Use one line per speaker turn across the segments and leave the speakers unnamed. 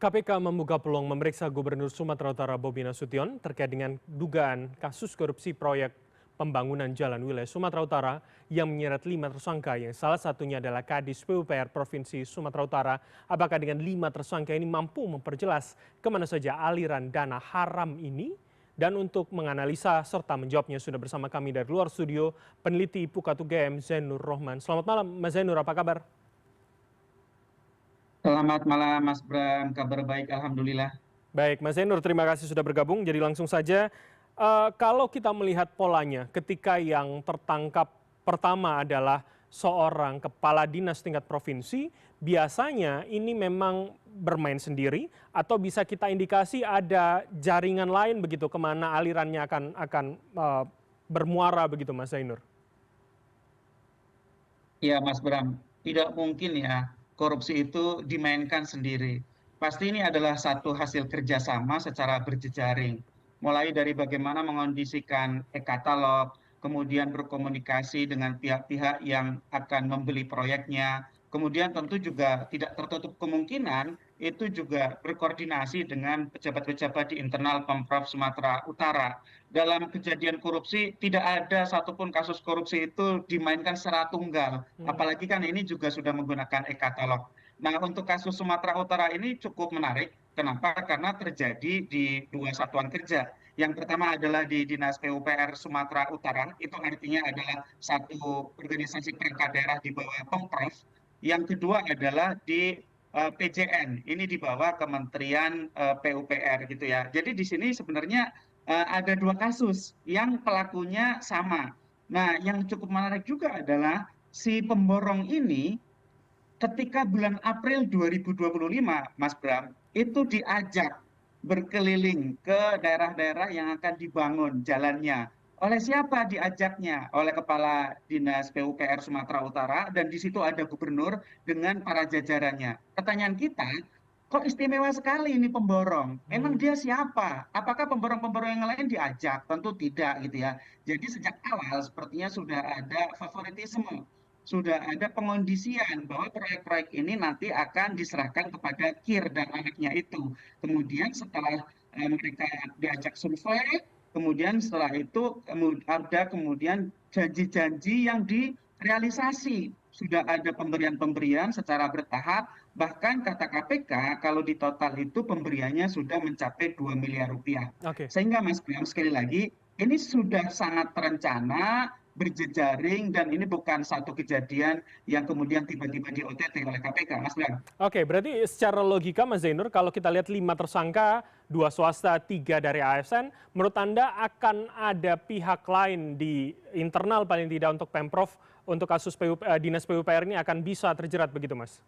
KPK membuka peluang memeriksa Gubernur Sumatera Utara Bobi Nasution terkait dengan dugaan kasus korupsi proyek pembangunan jalan wilayah Sumatera Utara yang menyeret 5 tersangka yang salah satunya adalah Kadis PUPR Provinsi Sumatera Utara. Apakah dengan 5 tersangka ini mampu memperjelas kemana saja aliran dana haram ini? Dan untuk menganalisa serta menjawabnya sudah bersama kami dari luar studio peneliti Pukatu GM Zainur Rohman. Selamat malam Mas Zainur, apa kabar?
Selamat malam Mas Bram, kabar baik Alhamdulillah.
Baik, Mas Zainur, terima kasih sudah bergabung. Jadi langsung saja, kalau kita melihat polanya, ketika yang tertangkap pertama adalah seorang kepala dinas tingkat provinsi, biasanya ini memang bermain sendiri atau bisa kita indikasi ada jaringan lain begitu kemana alirannya akan bermuara begitu, Mas Zainur.
Ya Mas Bram, tidak mungkin ya korupsi itu dimainkan sendiri. Pasti ini adalah satu hasil kerjasama secara berjejaring. Mulai dari bagaimana mengondisikan e-katalog, kemudian berkomunikasi dengan pihak-pihak yang akan membeli proyeknya, kemudian tentu juga tidak tertutup kemungkinan itu juga berkoordinasi dengan pejabat-pejabat di internal Pemprov Sumatera Utara. Dalam kejadian korupsi tidak ada satupun kasus korupsi itu dimainkan secara tunggal.
Hmm.
Apalagi kan ini juga sudah menggunakan e-katalog. Nah, untuk kasus Sumatera Utara ini cukup menarik. Kenapa? Karena terjadi di dua satuan kerja. Yang pertama adalah di Dinas PUPR Sumatera Utara, itu artinya adalah satu organisasi perangkat daerah di bawah Pemprov. Yang kedua adalah di PJN, ini di bawah Kementerian PUPR gitu ya. Jadi di sini sebenarnya ada dua kasus yang pelakunya sama. Nah, yang cukup menarik juga adalah si pemborong ini ketika bulan April 2025, Mas Bram, itu diajak berkeliling ke daerah-daerah yang akan dibangun jalannya. Oleh siapa diajaknya? Oleh Kepala Dinas PUPR Sumatera Utara, dan di situ ada gubernur dengan para jajarannya. Pertanyaan kita, kok istimewa sekali ini pemborong? Emang
Hmm.
dia siapa? Apakah pemborong-pemborong yang lain diajak? Tentu tidak gitu ya. Jadi sejak awal sepertinya sudah ada favoritisme, sudah ada pengondisian bahwa proyek-proyek ini nanti akan diserahkan kepada KIR dan anaknya itu. Kemudian setelah mereka diajak survei, kemudian setelah itu ada kemudian janji-janji yang direalisasi. Sudah ada pemberian-pemberian secara bertahap, bahkan kata KPK kalau di total itu pemberiannya sudah mencapai 2 miliar rupiah.
Oke.
Sehingga Mas Bram, sekali lagi, ini sudah sangat terencana, berjejaring, dan ini bukan satu kejadian yang kemudian tiba-tiba di OTT oleh KPK, Mas Bram.
Oke, berarti secara logika Mas Zainur, kalau kita lihat 5 tersangka, 2 swasta, 3 dari ASN, menurut Anda akan ada pihak lain di internal paling tidak untuk Pemprov, untuk kasus Dinas PUPR ini akan bisa terjerat begitu Mas?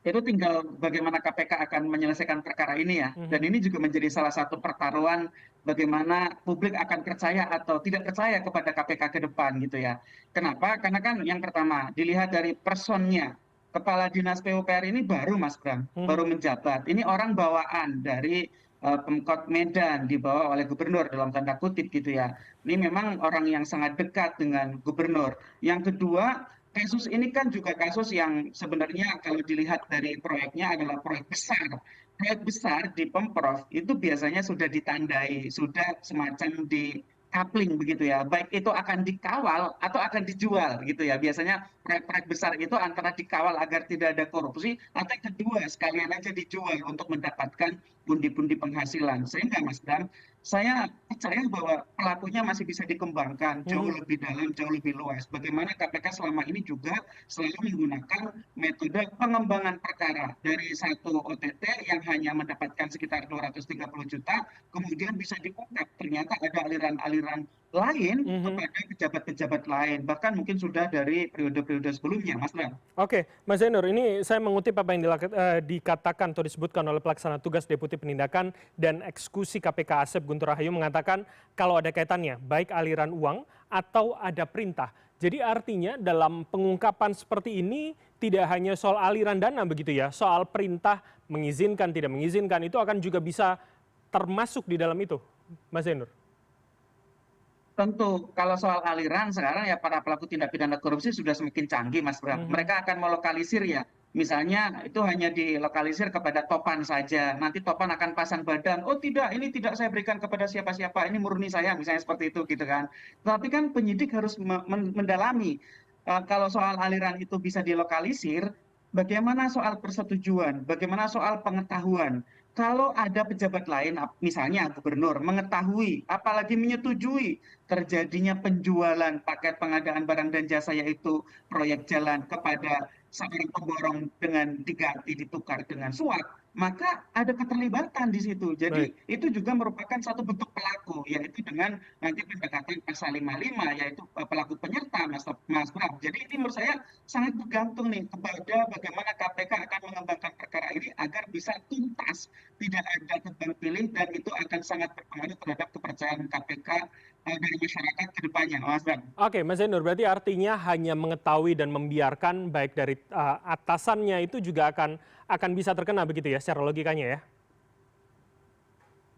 Itu tinggal bagaimana KPK akan menyelesaikan perkara ini ya. Dan
Mhm.
ini juga menjadi salah satu pertaruhan bagaimana publik akan percaya atau tidak percaya kepada KPK ke depan gitu ya. Kenapa? Karena kan yang pertama dilihat dari personnya. Kepala Dinas PUPR ini baru Mas Bram, baru
Mhm.
menjabat. Ini orang bawaan dari Pemkot Medan, dibawa oleh gubernur dalam tanda kutip gitu ya. Ini memang orang yang sangat dekat dengan gubernur. Yang kedua, kasus ini kan juga kasus yang sebenarnya kalau dilihat dari proyeknya adalah proyek besar. Proyek besar di Pemprov itu biasanya sudah ditandai, sudah semacam di coupling begitu ya. Baik itu akan dikawal atau akan dijual gitu ya. Biasanya proyek-proyek besar itu antara dikawal agar tidak ada korupsi, atau yang kedua sekalian aja dijual untuk mendapatkan pundi-pundi penghasilan. Sehingga Mas Bram, saya percaya bahwa pelakunya masih bisa dikembangkan jauh
Mhm.
lebih dalam, jauh lebih luas. Bagaimana KPK selama ini juga selalu menggunakan metode pengembangan perkara dari satu OTT yang hanya mendapatkan sekitar 230 juta, kemudian bisa diungkap ternyata ada aliran-aliran lain
Mhm.
kepada pejabat-pejabat lain, bahkan mungkin sudah dari periode-periode sebelumnya, Mas Bram.
Oke, Mas Zainur, ini saya mengutip apa yang dikatakan atau disebutkan oleh pelaksana tugas Deputi Penindakan dan Eksekusi KPK Asep Guntur Rahayu mengatakan kalau ada kaitannya baik aliran uang atau ada perintah. Jadi artinya dalam pengungkapan seperti ini tidak hanya soal aliran dana begitu ya, soal perintah mengizinkan tidak mengizinkan itu akan juga bisa termasuk di dalam itu, Mas Zainur.
Tentu, kalau soal aliran sekarang ya para pelaku tindak pidana korupsi sudah semakin canggih, Mas Bram.
Mhm.
Mereka akan melokalisir ya Misalnya itu hanya dilokalisir kepada topan saja. Nanti topan akan pasang badan. Oh tidak, ini tidak saya berikan kepada siapa-siapa. Ini murni saya, misalnya seperti itu gitu kan. Tapi kan penyidik harus mendalami. Kalau soal aliran itu bisa dilokalisir, bagaimana soal persetujuan? Bagaimana soal pengetahuan? Kalau ada pejabat lain, misalnya gubernur, mengetahui, apalagi menyetujui terjadinya penjualan paket pengadaan barang dan jasa yaitu proyek jalan kepada seorang pemborong dengan diganti ditukar dengan suap, maka ada keterlibatan di situ.
Baik.
Jadi itu juga merupakan satu bentuk pelaku, yaitu dengan nanti pendekatan pasal 55, yaitu pelaku penyerta, Mas Bram. Jadi ini menurut saya sangat bergantung nih kepada bagaimana KPK akan mengembangkan perkara ini agar bisa tuntas, tidak ada tebang pilih, dan itu akan sangat berpengaruh terhadap kepercayaan KPK dari masyarakat ke depannya, Mas Bram.
Oke, Mas Zainur, berarti artinya hanya mengetahui dan membiarkan baik dari atasannya itu juga akan bisa terkena begitu ya secara logikanya ya?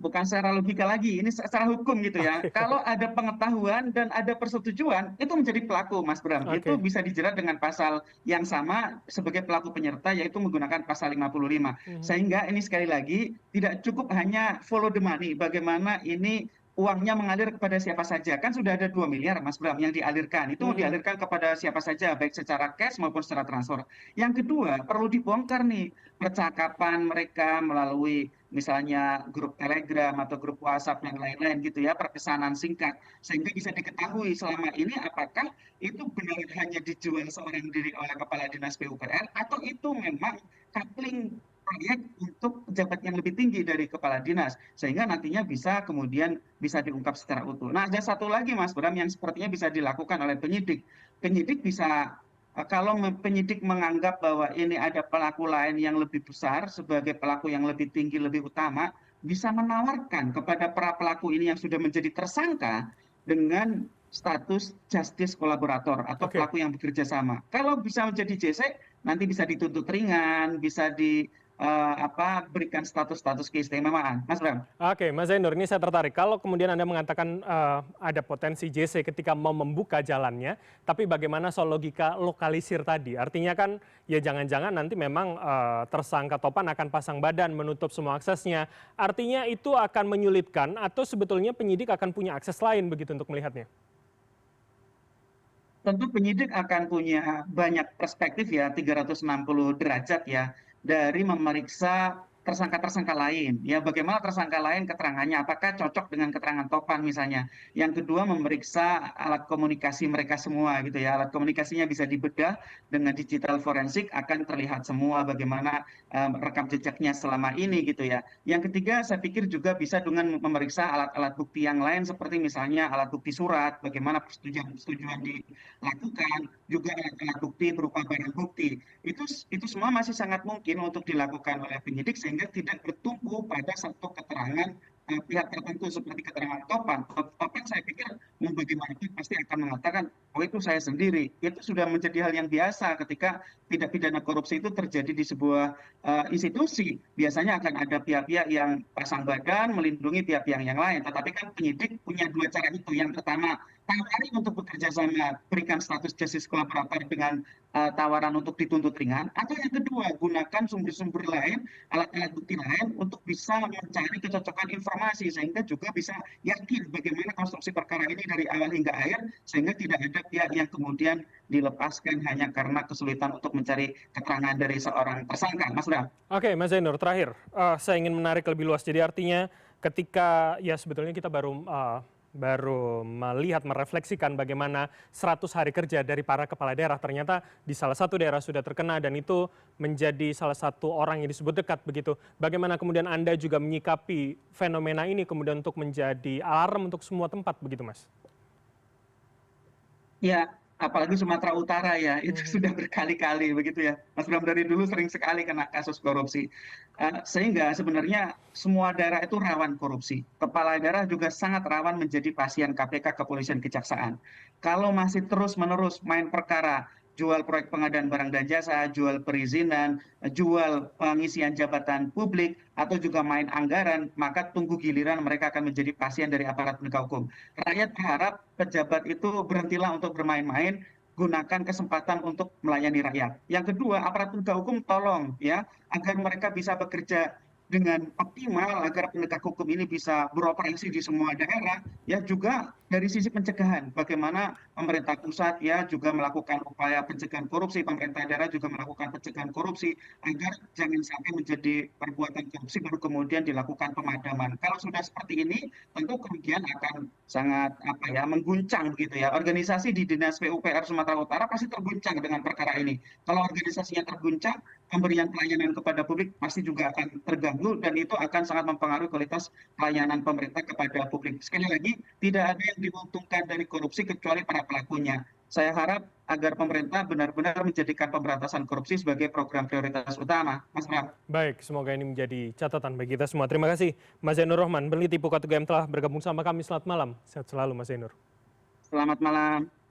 Bukan secara logika lagi, ini secara hukum gitu ya.
Oke,
Kalau ada pengetahuan dan ada persetujuan, itu menjadi pelaku, Mas Bram. Itu
oke.
bisa dijerat dengan pasal yang sama sebagai pelaku penyerta, yaitu menggunakan pasal 55.
Mhm,
Sehingga ini sekali lagi tidak cukup hanya follow the money, bagaimana ini uangnya mengalir kepada siapa saja. Kan sudah ada 2 miliar, Mas Bram, yang dialirkan. Itu mau
mhm.
dialirkan kepada siapa saja, baik secara cash maupun secara transfer. Yang kedua, perlu dibongkar nih percakapan mereka melalui misalnya grup Telegram atau grup WhatsApp dan lain-lain gitu ya, perpesanan singkat, sehingga bisa diketahui selama ini apakah itu benar hanya dijual seorang diri oleh Kepala Dinas PUPR atau itu memang coupling proyek untuk pejabat yang lebih tinggi dari Kepala Dinas, sehingga nantinya bisa kemudian bisa diungkap secara utuh. Nah, ada satu lagi Mas Bram yang sepertinya bisa dilakukan oleh penyidik. Penyidik bisa kalau penyidik menganggap bahwa ini ada pelaku lain yang lebih besar sebagai pelaku yang lebih tinggi, lebih utama, bisa menawarkan kepada para pelaku ini yang sudah menjadi tersangka dengan status justice kolaborator atau
Oke.
pelaku yang bekerja sama. Kalau bisa menjadi JC, nanti bisa dituntut ringan, bisa berikan status-status keistimewaan. Mas Bram.
Oke, Mas Zainur, ini saya tertarik. Kalau kemudian Anda mengatakan ada potensi JC ketika mau membuka jalannya, tapi bagaimana soal logika lokalisir tadi? Artinya kan ya jangan-jangan nanti memang tersangka Topan akan pasang badan menutup semua aksesnya. Artinya itu akan menyulitkan atau sebetulnya penyidik akan punya akses lain begitu untuk melihatnya?
Tentu penyidik akan punya banyak perspektif ya, 360 derajat ya, dari memeriksa tersangka-tersangka lain. Ya, bagaimana tersangka lain keterangannya, apakah cocok dengan keterangan Topan misalnya. Yang kedua, memeriksa alat komunikasi mereka semua gitu ya. Alat komunikasinya bisa dibedah dengan digital forensik, akan terlihat semua bagaimana rekam jejaknya selama ini gitu ya. Yang ketiga, saya pikir juga bisa dengan memeriksa alat-alat bukti yang lain seperti misalnya alat bukti surat, bagaimana persetujuan dilakukan, juga alat-alat bukti berupa barang bukti. Itu semua masih sangat mungkin untuk dilakukan oleh penyidik sehingga tidak bertumpu pada satu keterangan pihak tertentu seperti keterangan Topan. Topan saya pikir mau bagaimanapun pasti akan mengatakan, oh itu saya sendiri. Itu sudah menjadi hal yang biasa ketika tindak pidana korupsi itu terjadi di sebuah institusi. Biasanya akan ada pihak-pihak yang pasang badan melindungi pihak-pihak yang lain. Tetapi kan penyidik punya dua cara itu. Yang pertama, tawari untuk bekerja sama, berikan status justice kolaborator dengan tawaran untuk dituntut ringan. Atau yang kedua, gunakan sumber-sumber lain, alat-alat bukti lain untuk bisa mencari kecocokan informasi sehingga juga bisa yakin bagaimana konstruksi perkara ini dari awal hingga akhir sehingga tidak ada pihak yang kemudian dilepaskan hanya karena kesulitan untuk mencari keterangan dari seorang tersangka. Mas Bram.
Oke, Mas Zainur, terakhir saya ingin menarik lebih luas. Jadi artinya ketika ya sebetulnya kita baru melihat, merefleksikan bagaimana 100 hari kerja dari para kepala daerah ternyata di salah satu daerah sudah terkena dan itu menjadi salah satu orang yang disebut dekat begitu. Bagaimana kemudian Anda juga menyikapi fenomena ini kemudian untuk menjadi alarm untuk semua tempat begitu, Mas?
Ya, apalagi Sumatera Utara ya, itu
Mhm.
sudah berkali-kali begitu ya. Mas Bram dari dulu sering sekali kena kasus korupsi. Sehingga sebenarnya semua daerah itu rawan korupsi. Kepala daerah juga sangat rawan menjadi pasien KPK, kepolisian, kejaksaan. Kalau masih terus-menerus main perkara, jual proyek pengadaan barang dan jasa, jual perizinan, jual pengisian jabatan publik, atau juga main anggaran, maka tunggu giliran mereka akan menjadi pasien dari aparat penegak hukum. Rakyat berharap pejabat itu berhentilah untuk bermain-main, gunakan kesempatan untuk melayani rakyat. Yang kedua, aparat penegak hukum tolong ya agar mereka bisa bekerja dengan optimal agar penegak hukum ini bisa beroperasi di semua daerah ya juga dari sisi pencegahan bagaimana pemerintah pusat ya juga melakukan upaya pencegahan korupsi, pemerintah daerah juga melakukan pencegahan korupsi agar jangan sampai menjadi perbuatan korupsi baru kemudian dilakukan pemadaman. Kalau sudah seperti ini tentu kemudian akan sangat apa ya mengguncang begitu ya. Organisasi di Dinas PUPR Sumatera Utara pasti terguncang dengan perkara ini. Kalau organisasinya terguncang, pemberian pelayanan kepada publik pasti juga akan terganggu dan itu akan sangat mempengaruhi kualitas pelayanan pemerintah kepada publik. Sekali lagi, tidak ada yang diuntungkan dari korupsi kecuali para pelakunya. Saya harap agar pemerintah benar-benar menjadikan pemberantasan korupsi sebagai program prioritas utama. Mas Bram.
Baik, semoga ini menjadi catatan bagi kita semua. Terima kasih Mas Zainur Rohman, peneliti Pukat UGM telah bergabung sama kami. Selamat malam, sehat selalu Mas Zainur.
Selamat malam.